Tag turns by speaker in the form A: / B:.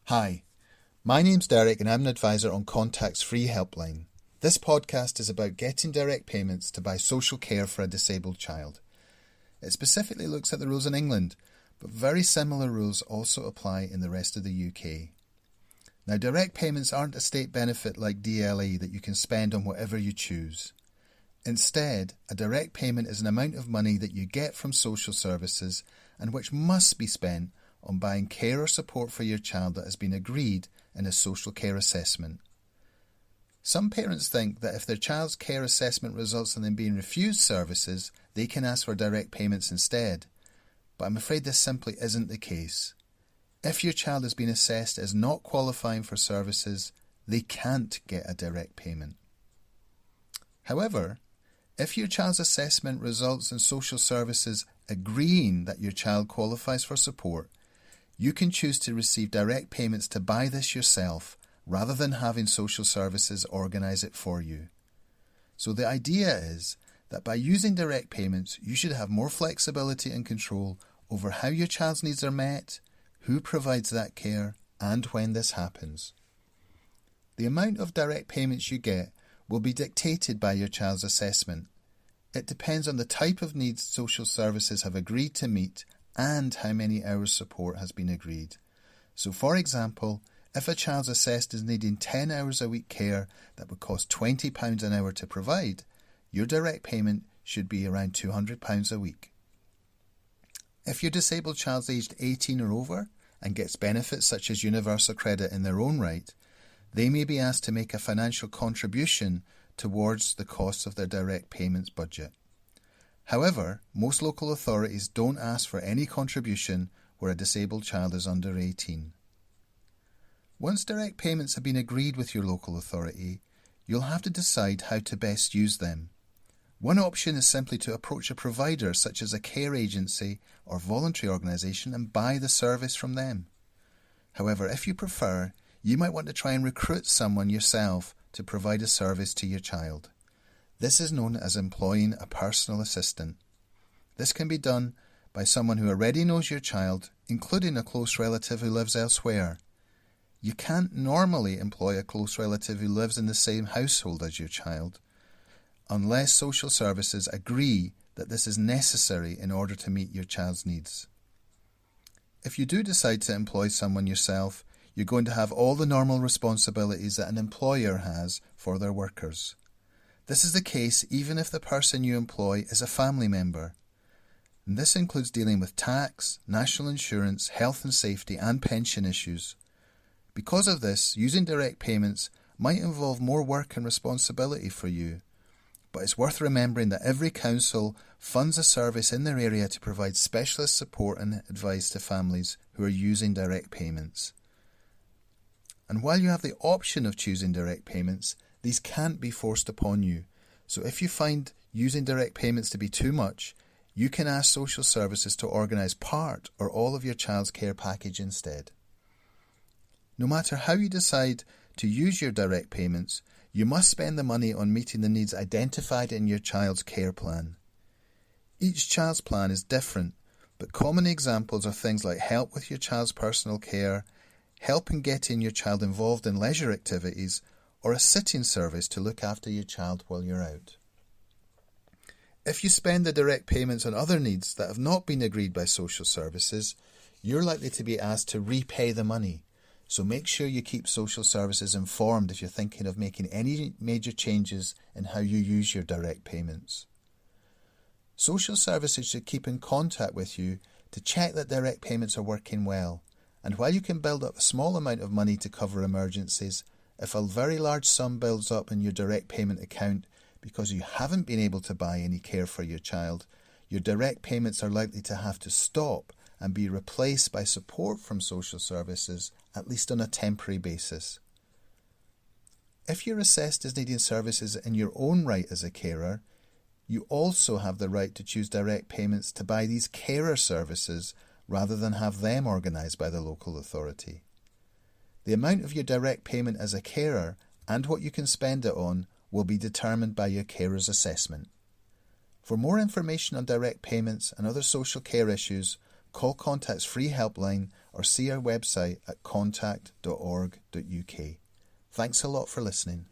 A: Hi, my name's Derek and I'm an advisor on Contact's free helpline. This podcast is about getting direct payments to buy social care for a disabled child. It specifically looks at the rules in England, but very similar rules also apply in the rest of the UK. Now, direct payments aren't a state benefit like DLE that you can spend on whatever you choose. Instead, a direct payment is an amount of money that you get from social services and which must be spent on buying care or support for your child that has been agreed in a social care assessment. Some parents think that if their child's care assessment results in them being refused services, they can ask for direct payments instead. But I'm afraid this simply isn't the case. If your child has been assessed as not qualifying for services, they can't get a direct payment. However, if your child's assessment results in social services agreeing that your child qualifies for support, you can choose to receive direct payments to buy this yourself rather than having social services organise it for you. So the idea is that by using direct payments, you should have more flexibility and control over how your child's needs are met, who provides that care, and when this happens. The amount of direct payments you get will be dictated by your child's assessment. It depends on the type of needs social services have agreed to meet and how many hours support has been agreed. So for example, if a child's assessed as needing 10 hours a week care that would cost £20 an hour to provide, your direct payment should be around £200 a week. If your disabled child's aged 18 or over and gets benefits such as universal credit in their own right, they may be asked to make a financial contribution towards the costs of their direct payments budget. However, most local authorities don't ask for any contribution where a disabled child is under 18. Once direct payments have been agreed with your local authority, you'll have to decide how to best use them. One option is simply to approach a provider such as a care agency or voluntary organisation and buy the service from them. However, if you prefer, you might want to try and recruit someone yourself to provide a service to your child. This is known as employing a personal assistant. This can be done by someone who already knows your child, including a close relative who lives elsewhere. You can't normally employ a close relative who lives in the same household as your child, unless social services agree that this is necessary in order to meet your child's needs. If you do decide to employ someone yourself, you're going to have all the normal responsibilities that an employer has for their workers. This is the case even if the person you employ is a family member. And this includes dealing with tax, national insurance, health and safety, and pension issues. Because of this, using direct payments might involve more work and responsibility for you. But it's worth remembering that every council funds a service in their area to provide specialist support and advice to families who are using direct payments. And while you have the option of choosing direct payments, these can't be forced upon you. So if you find using direct payments to be too much, you can ask social services to organise part or all of your child's care package instead. No matter how you decide to use your direct payments, you must spend the money on meeting the needs identified in your child's care plan. Each child's plan is different, but common examples are things like help with your child's personal care, help in getting your child involved in leisure activities, or a sitting service to look after your child while you're out. If you spend the direct payments on other needs that have not been agreed by social services, you're likely to be asked to repay the money. So make sure you keep social services informed if you're thinking of making any major changes in how you use your direct payments. Social services should keep in contact with you to check that direct payments are working well. And while you can build up a small amount of money to cover emergencies, if a very large sum builds up in your direct payment account because you haven't been able to buy any care for your child, your direct payments are likely to have to stop and be replaced by support from social services, at least on a temporary basis. If you're assessed as needing services in your own right as a carer, you also have the right to choose direct payments to buy these carer services rather than have them organised by the local authority. The amount of your direct payment as a carer and what you can spend it on will be determined by your carer's assessment. For more information on direct payments and other social care issues, call Contact's free helpline or see our website at contact.org.uk. Thanks a lot for listening.